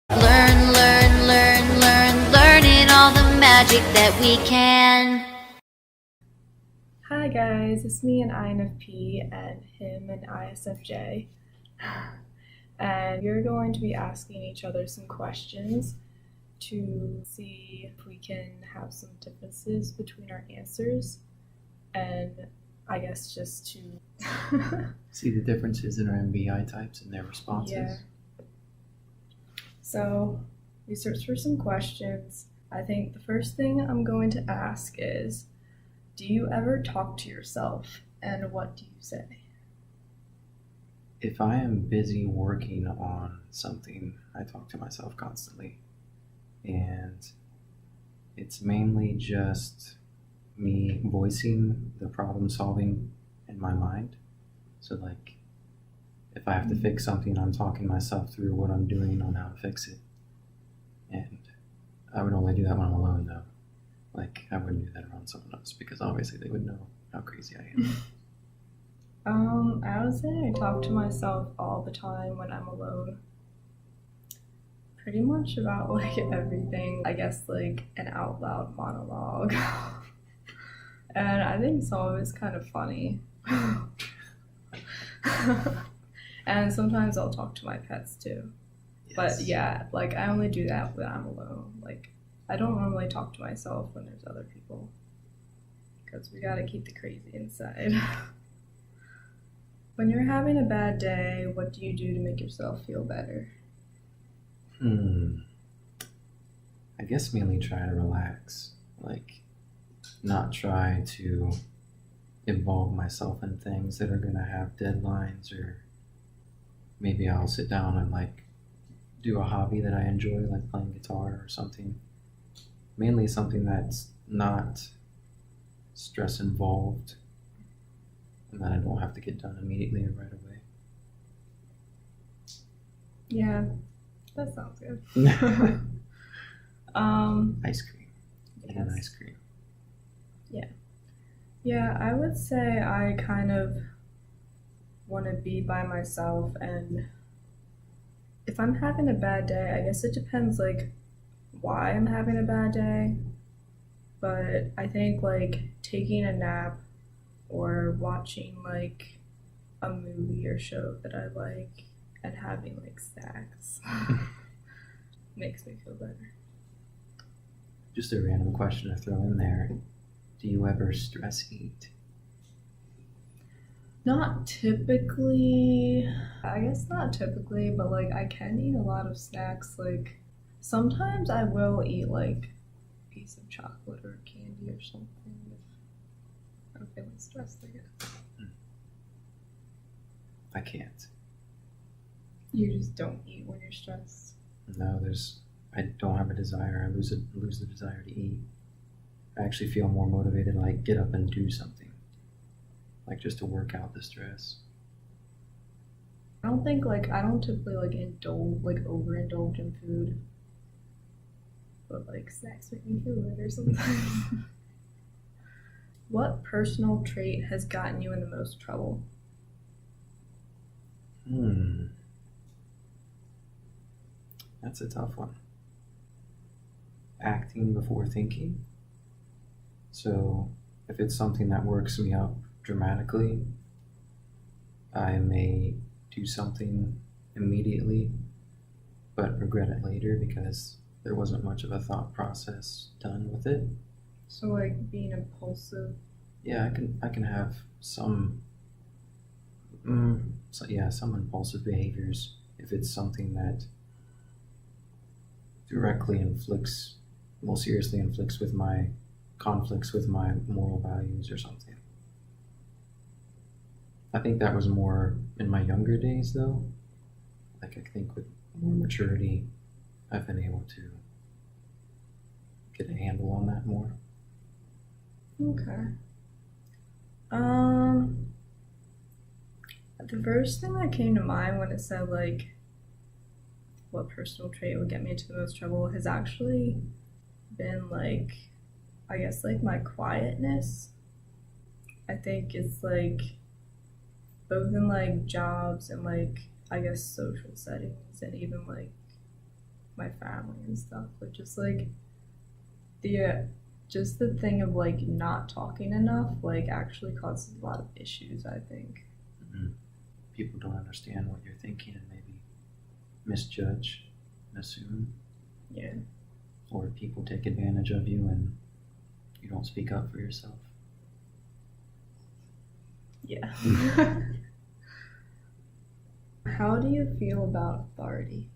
Learning all the magic that we can. Hi guys, it's me an INFP and him an ISFJ. And we're going to be asking each other some questions to see if we can have some differences between our answers, and I guess just to see the differences in our MBI types and their responses. Yeah. So we searched for some questions. I think the first thing I'm going to ask is, do you ever talk to yourself, and what do you say? If I am busy working on something, I talk to myself constantly. And it's mainly just me voicing the problem solving in my mind. So like, if I have to fix something, I'm talking myself through what I'm doing on how to fix it. And I would only do that when I'm alone though. Like, I wouldn't do that around someone else because obviously they would know how crazy I am. I would say I talk to myself all the time when I'm alone. Pretty much about like everything. I guess like an out loud monologue. And I think some of it's kind of funny. And sometimes I'll talk to my pets too. Yes. But yeah, like I only do that when I'm alone. Like I don't normally talk to myself when there's other people, because we gotta keep the crazy inside. When you're having a bad day, what do you do to make yourself feel better? I guess mainly try to relax. Like, not try to involve myself in things that are gonna have deadlines, or maybe I'll sit down and like do a hobby that I enjoy, like playing guitar or something. Mainly something that's not stress involved and that I don't have to get done immediately or right away. Yeah, that sounds good. Ice cream. Yes. And ice cream. Yeah, I would say I kind of want to be by myself, and if I'm having a bad day, I guess it depends like why I'm having a bad day, but I think like taking a nap or watching like a movie or show that I like and having like snacks makes me feel better. Just a random question to throw in there. Do you ever stress eat? Not typically. I guess not typically, but like I can eat a lot of snacks. Like sometimes I will eat like a piece of chocolate or candy or something if I'm feeling stressed, I guess. I can't. You just don't eat when you're stressed? No, I don't have a desire. I lose the desire to eat. I actually feel more motivated to like get up and do something, like just to work out the stress. I don't typically like overindulge in food, but like snacks make me feel better sometimes. What personal trait has gotten you in the most trouble? That's a tough one. Acting before thinking. So if it's something that works me up dramatically, I may do something immediately, but regret it later because there wasn't much of a thought process done with it. So like being impulsive. Yeah, I can have some some impulsive behaviors if it's something that seriously inflicts with my conflicts with my moral values or something. I think that was more in my younger days though. Like I think with more maturity, I've been able to get a handle on that more. Okay. The first thing that came to mind when it said like what personal trait would get me into the most trouble has actually been like, I guess like my quietness. I think it's like both in like jobs and like I guess social settings and even like my my family and stuff, but just like the thing of like not talking enough like actually causes a lot of issues, I think. Mhm. People don't understand what you're thinking and maybe misjudge and assume, Yeah. or people take advantage of you and you don't speak up for yourself. Yeah. How do you feel about authority?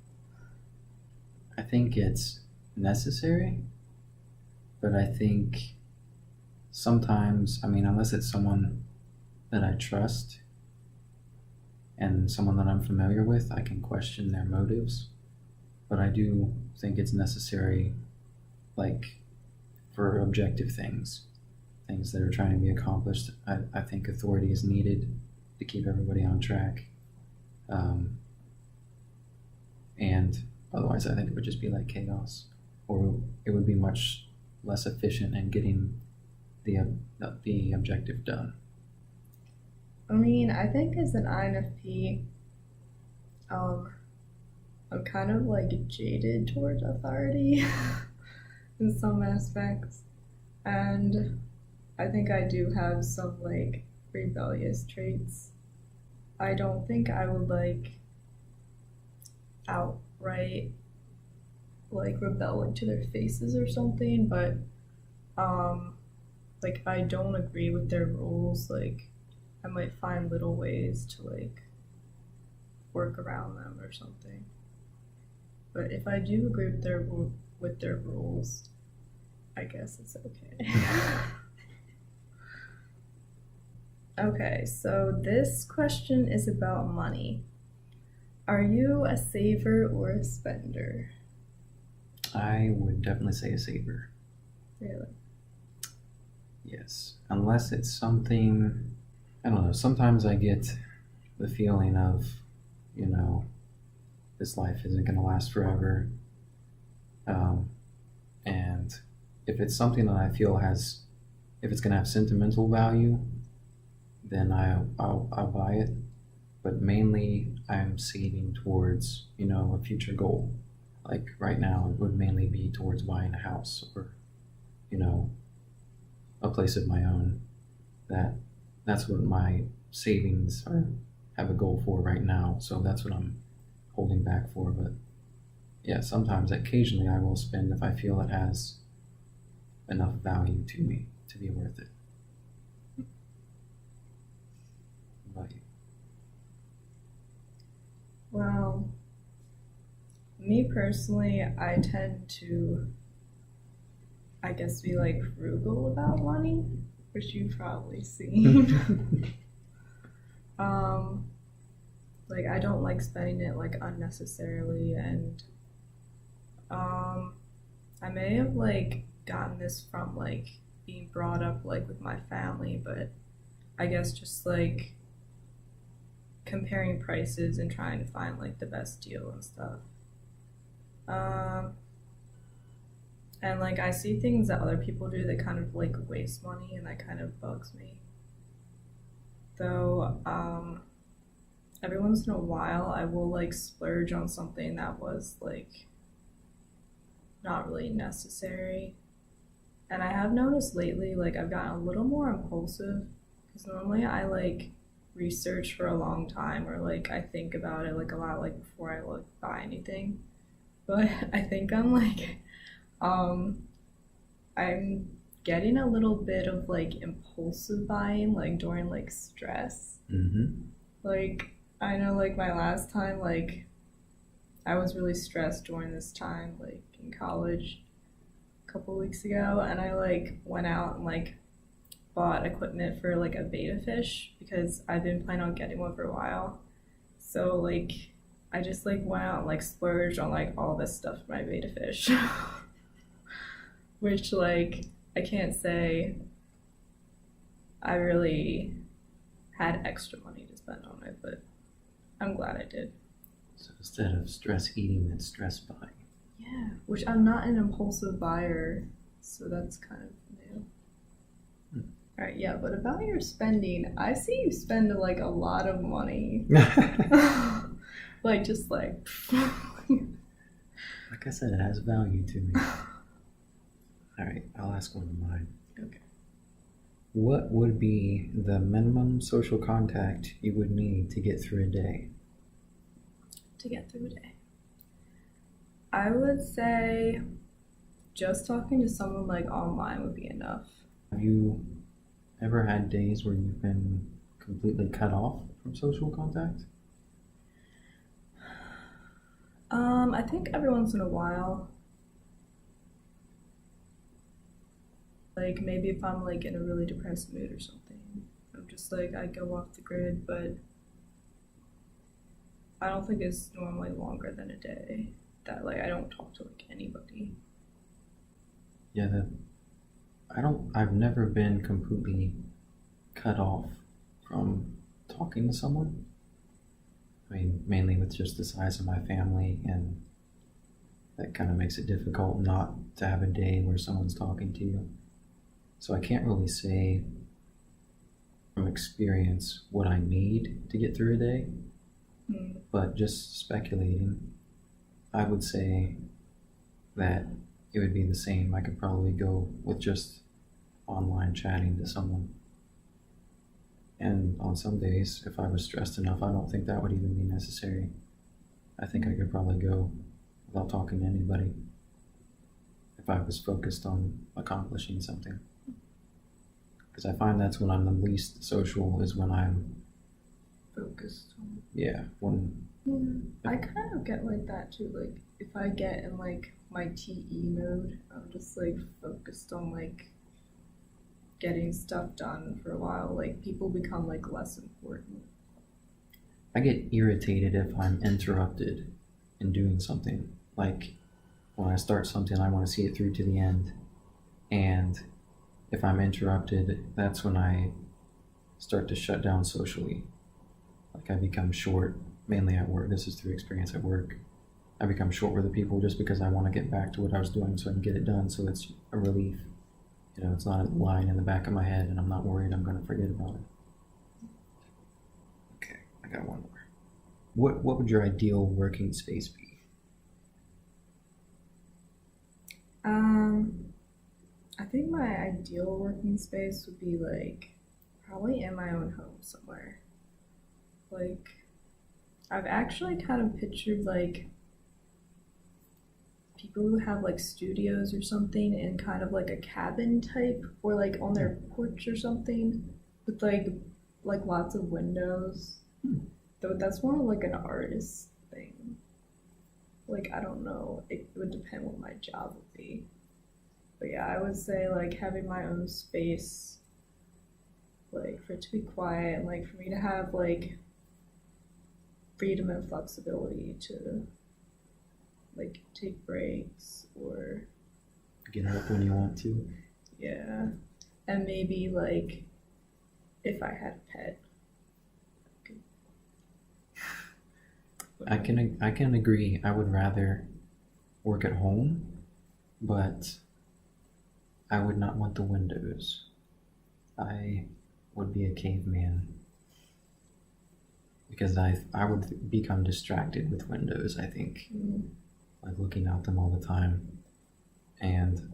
I think it's necessary, but I think sometimes, I mean, unless it's someone that I trust and someone that I'm familiar with, I can question their motives. But I do think it's necessary, like, for objective things that are trying to be accomplished. I think authority is needed to keep everybody on track. And otherwise, I think it would just be like chaos, or it would be much less efficient in getting the objective done. I mean, I think as an INFP, I'm kind of like jaded towards authority in some aspects, and I think I do have some like rebellious traits. I don't think I would like outright like rebel like to their faces or something, but like if I don't agree with their rules, like I might find little ways to like work around them or something. But if I do agree with their rules, I guess it's okay. Okay, so this question is about money. Are you a saver or a spender? I would definitely say a saver. Really? Yes, unless it's something, I don't know, sometimes I get the feeling of, you know, this life isn't going to last forever. And if it's something that I feel if it's going to have sentimental value, then I'll buy it. But mainly I'm saving towards, you know, a future goal. Like right now, it would mainly be towards buying a house or, you know, a place of my own. That's what my savings have a goal for right now. So that's what I'm holding back for. But yeah, sometimes, occasionally, I will spend if I feel it has enough value to me to be worth it. What about you? Well, me personally, I tend to, I guess, be like frugal about money, which you've probably seen. Like I don't like spending it like unnecessarily, and I may have like gotten this from like being brought up like with my family, but I guess just like comparing prices and trying to find like the best deal and stuff. And like I see things that other people do that kind of like waste money, and that kind of bugs me. Though every once in a while I will like splurge on something that was like not really necessary. And I have noticed lately like I've gotten a little more impulsive, because normally I like research for a long time, or like I think about it like a lot like before I like buy anything. But I think I'm like I'm getting a little bit of like impulsive buying like during like stress. Mm-hmm. Like I know like my last time like I was really stressed during this time like in college a couple weeks ago, and I like went out and like bought equipment for like a betta fish because I've been planning on getting one for a while. So like I just like went out and like splurged on like all this stuff for my betta fish. Which like I can't say I really had extra money to spend on it, but I'm glad I did. So instead of stress eating, it's stress buying. Yeah, which I'm not an impulsive buyer, so that's kind of new. Alright, yeah, but about your spending, I see you spend like a lot of money. Like just like Like I said, it has value to me. All right, I'll ask one of mine. Okay. What would be the minimum social contact you would need to get through a day? To get through the day, I would say just talking to someone like online would be enough. Have you ever had days where you've been completely cut off from social contact? I think every once in a while, like maybe if I'm like in a really depressed mood or something, I'm just like I go off the grid, but I don't think it's normally longer than a day that like I don't talk to like anybody. Yeah, I've never been completely cut off from talking to someone. I mean, mainly with just the size of my family, and that kind of makes it difficult not to have a day where someone's talking to you. So I can't really say from experience what I need to get through a day, but just speculating, I would say that it would be the same. I could probably go with just online chatting to someone. And on some days, if I was stressed enough, I don't think that would even be necessary. I think I could probably go without talking to anybody if I was focused on accomplishing something. Because I find that's when I'm the least social, is when I'm Focused on. when I kind of get like that too. Like if I get in like my TE mode, I'm just like focused on like getting stuff done for a while. Like people become like less important. I get irritated if I'm interrupted in doing something. Like when I start something, I want to see it through to the end. And if I'm interrupted, that's when I start to shut down socially. Like I become short, mainly at work. This is through experience at work. I become short with the people just because I want to get back to what I was doing so I can get it done. So it's a relief. You know, it's not lying in the back of my head and I'm not worried I'm going to forget about it. Okay, I got one more. What would your ideal working space be? I think my ideal working space would be like probably in my own home somewhere. Like I've actually kind of pictured like people who have like studios or something in kind of like a cabin type or like on their porch or something with like lots of windows. Though that's more like an artist thing. Like I don't know, it would depend what my job would be. But yeah, I would say like having my own space, like for it to be quiet and like for me to have like freedom and flexibility to like take breaks or Get up when you want to. yeah, and maybe like if I had a pet. I can agree. I would rather work at home, but I would not want the windows. I would be a caveman because I would become distracted with windows, I think. Like looking out them all the time. And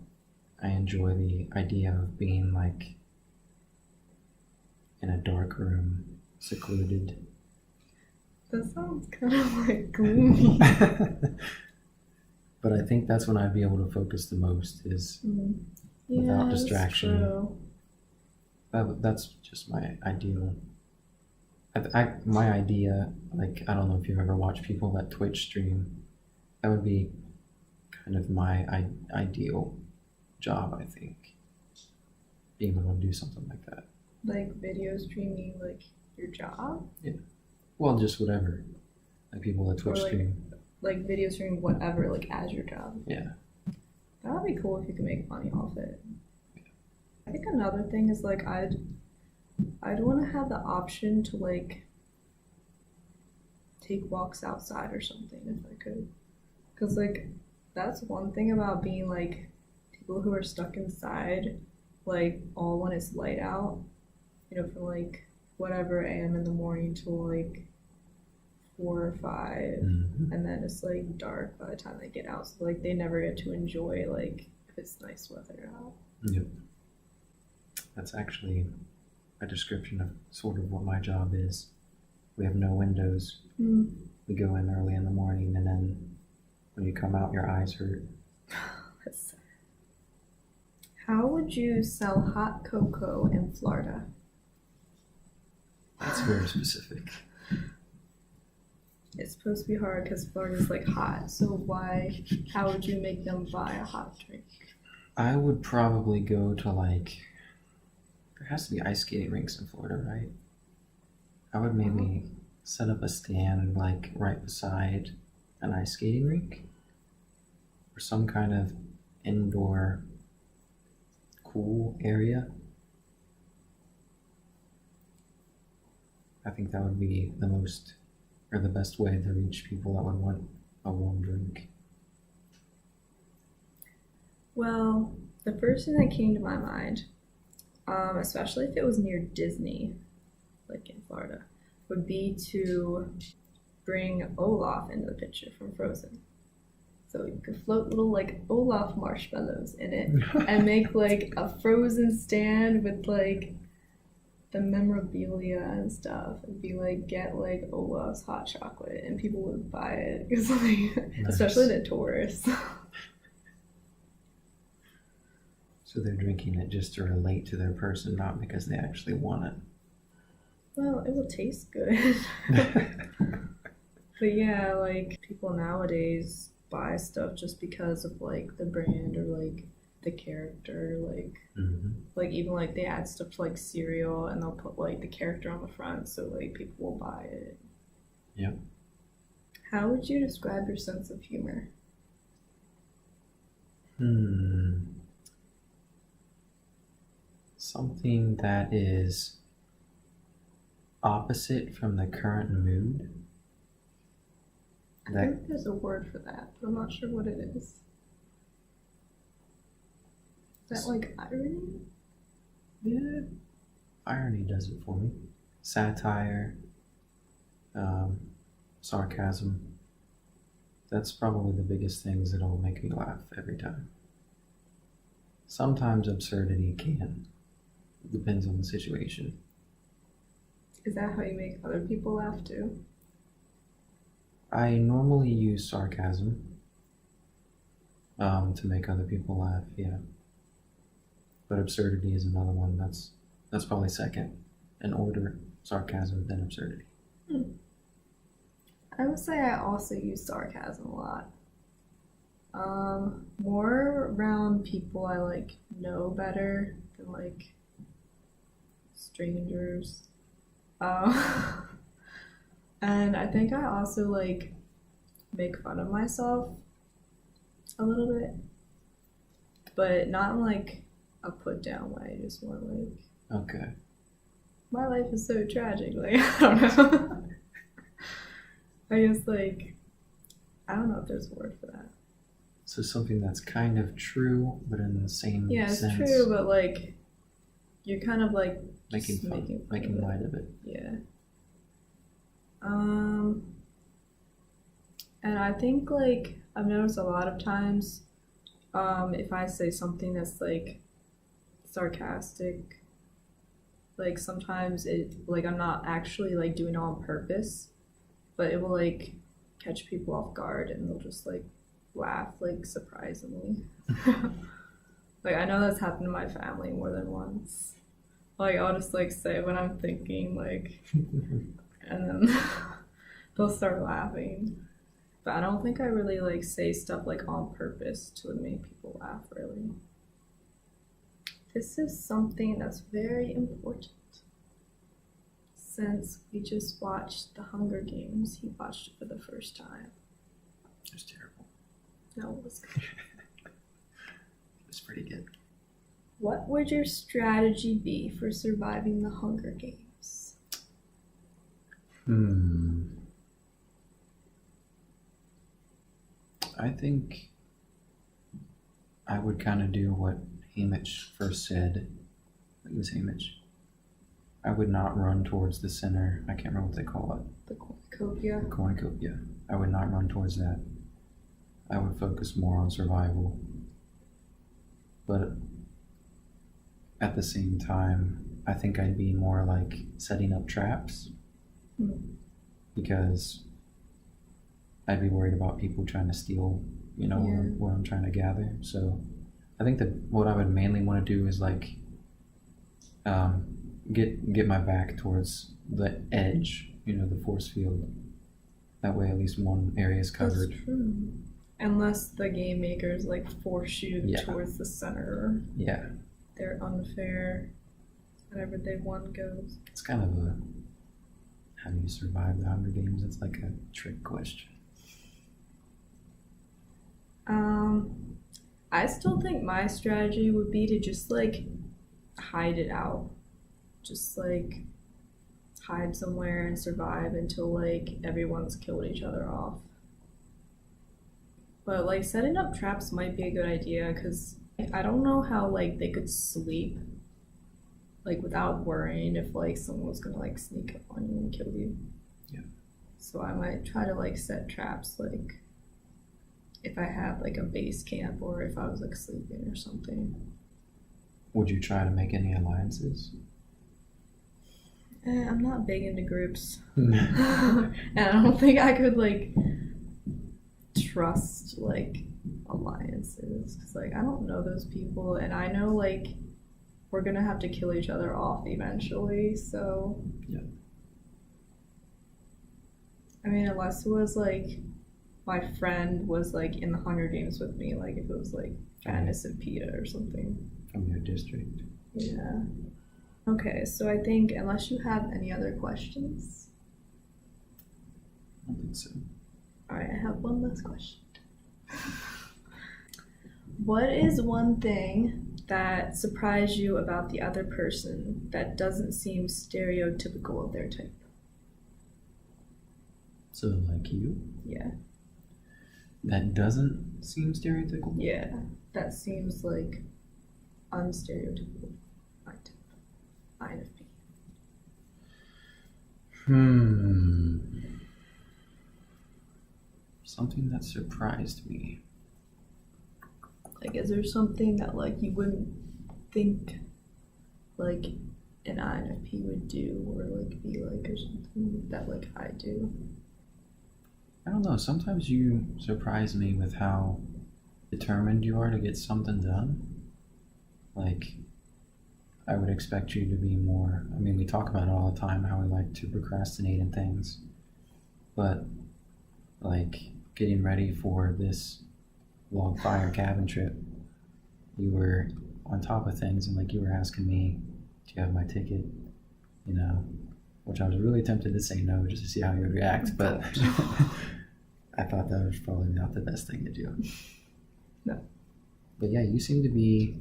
I enjoy the idea of being like in a dark room, secluded. That sounds kind of like gloomy. But I think that's when I'd be able to focus the most, is without Yeah, distraction. That's true. That's just my ideal. My idea, like, I don't know if you've ever watched people that Twitch stream. That would be kind of my ideal job, I think. Being able to do something like that. Like video streaming, like your job? Well, just whatever. Like people that Twitch Or, like, stream. Like video streaming, whatever, like as your job. Yeah. That would be cool if you could make money off it. I think another thing is like I'd want to have the option to like take walks outside or something if I could. Cause like that's one thing about being like people who are stuck inside, like all when it's light out, you know, from like whatever AM in the morning till like 4 or 5, Mhm. and then it's like dark by the time they get out. So like they never get to enjoy like if it's nice weather out. Yep. That's actually a description of sort of what my job is. We have no windows. We go in early in the morning, and then when you come out, your eyes hurt. That's sad. How would you sell hot cocoa in Florida? That's very specific. It's supposed to be hard because Florida's like hot. So how would you make them buy a hot drink? I would probably go to there has to be ice skating rinks in Florida, right? I would maybe set up a stand like right beside an ice skating rink or some kind of indoor cool area. I think that would be the best way to reach people that would want a warm drink. Well, the first thing that came to my mind, especially if it was near Disney, like in Florida, would be to bring Olaf into the picture from Frozen. So you could float little like Olaf marshmallows in it and make like a Frozen stand with like the memorabilia and stuff, and be like, get like Olaf's hot chocolate, and people would buy it because like, Nice. especially the tourists. So they're drinking it just to relate to their person, not because they actually want it. Well, it will taste good. But yeah, like people nowadays buy stuff just because of like the brand or like the character, like even like they add stuff to like cereal and they'll put like the character on the front so like people will buy it. Yep. How would you describe your sense of humor? Something that is opposite from the current mood. I think there's a word for that, but I'm not sure what it is. Is that like irony? Yeah, irony does it for me. Satire, sarcasm. That's probably the biggest things that'll make me laugh every time. Sometimes absurdity can. It depends on the situation. Is that how you make other people laugh too? I normally use sarcasm to make other people laugh, yeah. But absurdity is another one. That's probably second in order: sarcasm, then absurdity. I would say I also use sarcasm a lot. More around people I like know better than like strangers. And I think I also like make fun of myself a little bit, but not in like a put down way, just more like, Okay. my life is so tragic, like I don't know. I guess like, I don't know if there's a word for that. So something that's kind of true, but in the same Yeah, it's sense. true, but like, you're kind of like Making just fun, of making it. light of it. Yeah. And I think like I've noticed a lot of times, if I say something that's like sarcastic, like sometimes it like I'm not actually like doing it on purpose, but it will like catch people off guard and they'll just like laugh like surprisingly. Like I know that's happened to my family more than once. Like I'll just like say what I'm thinking, like, and then they'll start laughing. But I don't think I really like say stuff like on purpose to make people laugh, really. This is something that's very important. Since we just watched The Hunger Games, he watched it for the first time. It was terrible. No, it was good. It was pretty good. What would your strategy be for surviving the Hunger Games? I think I would kind of do what Hamish first said. I think it was Hamish. I would not run towards the center. I can't remember what they call it. The cornucopia. Cornucopia. I would not run towards that. I would focus more on survival. But at the same time, I think I'd be more like setting up traps. Because I'd be worried about people trying to steal, what I'm trying to gather. So I think that what I would mainly want to do is like get my back towards the edge, the force field. That way at least one area is covered. That's true. Unless the game makers like force you towards the center. Yeah. They're unfair. Whatever they want goes. It's kind of a how do you survive the Hunger Games? It's like a trick question. I still think my strategy would be to just like hide it out. Just like hide somewhere and survive until like everyone's killed each other off. But like setting up traps might be a good idea because I don't know how like they could sleep like without worrying if like someone was gonna like sneak up on you and kill you. Yeah. So I might try to like set traps like if I had like a base camp or if I was like sleeping or something. Would you try to make any alliances? I'm not big into groups. And I don't think I could like trust like alliances because like I don't know those people and I know like we're gonna have to kill each other off eventually, so yeah. I mean unless it was like my friend was like in the Hunger Games with me, like if it was like Janice and Peta or something. From your district. Yeah. Okay, so I think unless you have any other questions. I don't think so. Alright, I have one last question. What is one thing that surprised you about the other person that doesn't seem stereotypical of their type? So like you? Yeah. That doesn't seem stereotypical? Yeah. That seems like unstereotypical. My type. INFP. Something that surprised me. Like, is there something that, like, you wouldn't think, like, an INFP would do or, like, be like, or something that, like, I do? I don't know. Sometimes you surprise me with how determined you are to get something done. Like, I would expect you to be more, I mean, we talk about it all the time, how we like to procrastinate and things. But, like, getting ready for this log fire cabin trip, you were on top of things and, like, you were asking me, do you have my ticket? Which I was really tempted to say no just to see how you would react, but I thought that was probably not the best thing to do. No. But yeah, you seem to be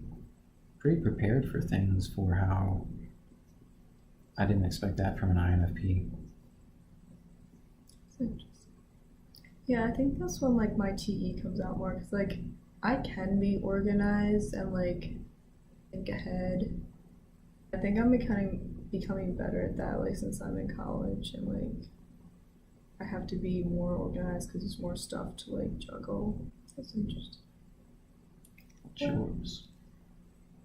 pretty prepared for things for how I didn't expect that from an INFP. Yeah, I think that's when like my TE comes out more because like I can be organized and like think ahead. I think I'm becoming better at that like since I'm in college and like I have to be more organized because there's more stuff to like juggle. That's interesting. What's yours?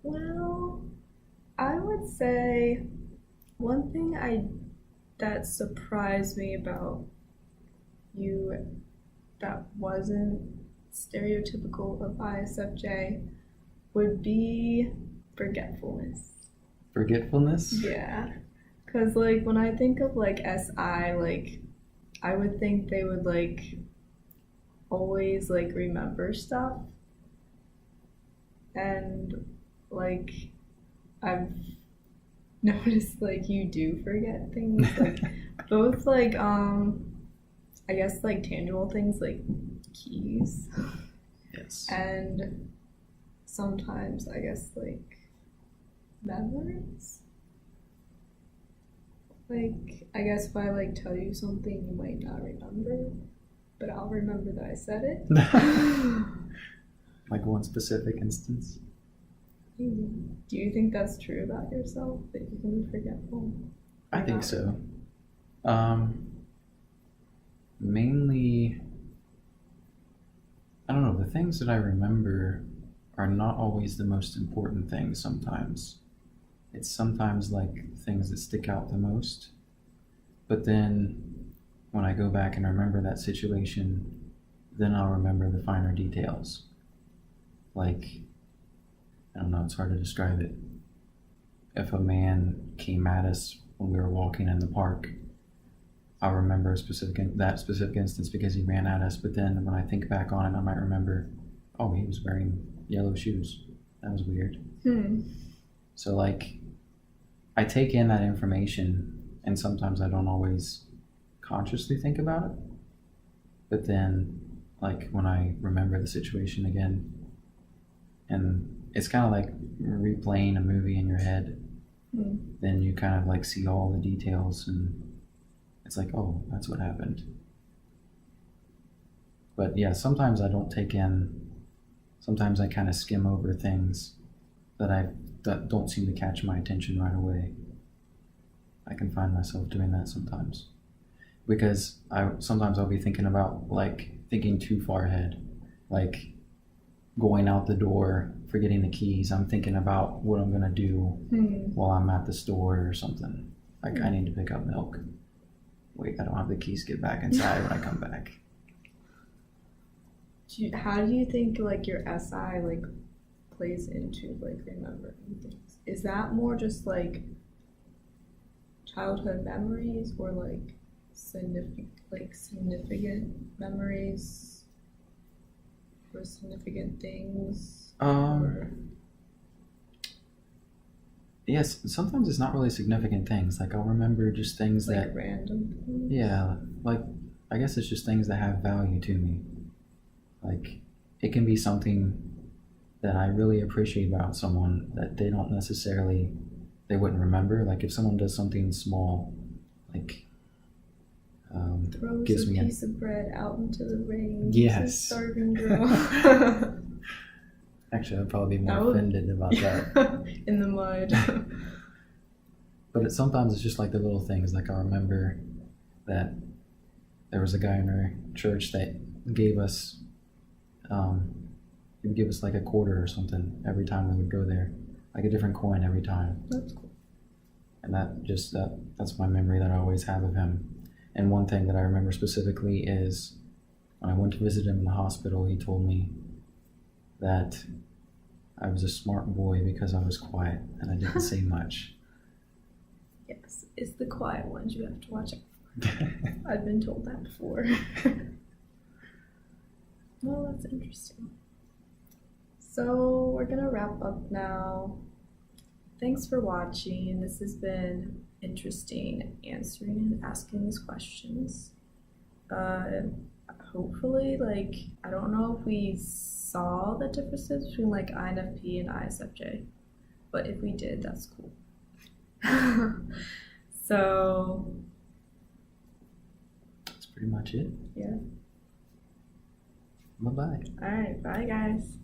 Well, I would say one thing that surprised me about you that wasn't stereotypical of ISFJ would be forgetfulness. Forgetfulness? Yeah. Because, like, when I think of, like, SI, like, I would think they would, like, always, like, remember stuff. And, like, I've noticed, like, you do forget things. Like, both, like, I guess, like, tangible things, like keys. Yes. And sometimes, I guess, like, memories. Like, I guess if I, like, tell you something, you might not remember, but I'll remember that I said it. Like one specific instance? crazy. Do you think that's true about yourself, that you can be forgetful? I think so. Mainly, I don't know, the things that I remember are not always the most important things sometimes. It's sometimes like things that stick out the most. But then when I go back and remember that situation, then I'll remember the finer details. Like, I don't know, it's hard to describe it. If a man came at us when we were walking in the park, I'll remember that specific instance because he ran at us. But then when I think back on it, I might remember, oh, he was wearing yellow shoes. That was weird. So like, I take in that information, and sometimes I don't always consciously think about it. But then, like when I remember the situation again, and it's kind of like replaying a movie in your head. Then you kind of like see all the details, and it's like, oh, that's what happened. But yeah, sometimes I don't take in, sometimes I kind of skim over things that don't seem to catch my attention right away. I can find myself doing that sometimes. Because sometimes I'll be thinking about, like, thinking too far ahead. Like, going out the door, forgetting the keys. I'm thinking about what I'm going to do while I'm at the store or something. Like, I need to pick up milk. Wait, I don't have the keys to get back inside when I come back. How do you think, like, your SI, like, plays into, like, remembering things? Is that more just, like, childhood memories, or, like, significant memories, or significant things? Yes, sometimes it's not really significant things. Like, I'll remember just things like that... random things? Yeah, like, I guess it's just things that have value to me. Like, it can be something that I really appreciate about someone that they wouldn't remember. Like, if someone does something small, like, throws gives a me piece of bread out into the rain. Yes. Starving girl. Actually, I'd probably be more offended about that. In the mud. But sometimes it's just like the little things. Like, I remember that there was a guy in our church that gave us, he would give us like a quarter or something every time we would go there. Like a different coin every time. That's cool. And that's my memory that I always have of him. And one thing that I remember specifically is when I went to visit him in the hospital, he told me that I was a smart boy because I was quiet and I didn't say much. Yes, it's the quiet ones you have to watch out for. I've been told that before. Well, that's interesting. So we're gonna wrap up now. Thanks for watching. This has been interesting, answering and asking these questions. Hopefully, like, I don't know if we saw the differences between like INFP and ISFJ, but if we did, that's cool. So That's pretty much it. yeah. Bye-bye. All right, bye guys.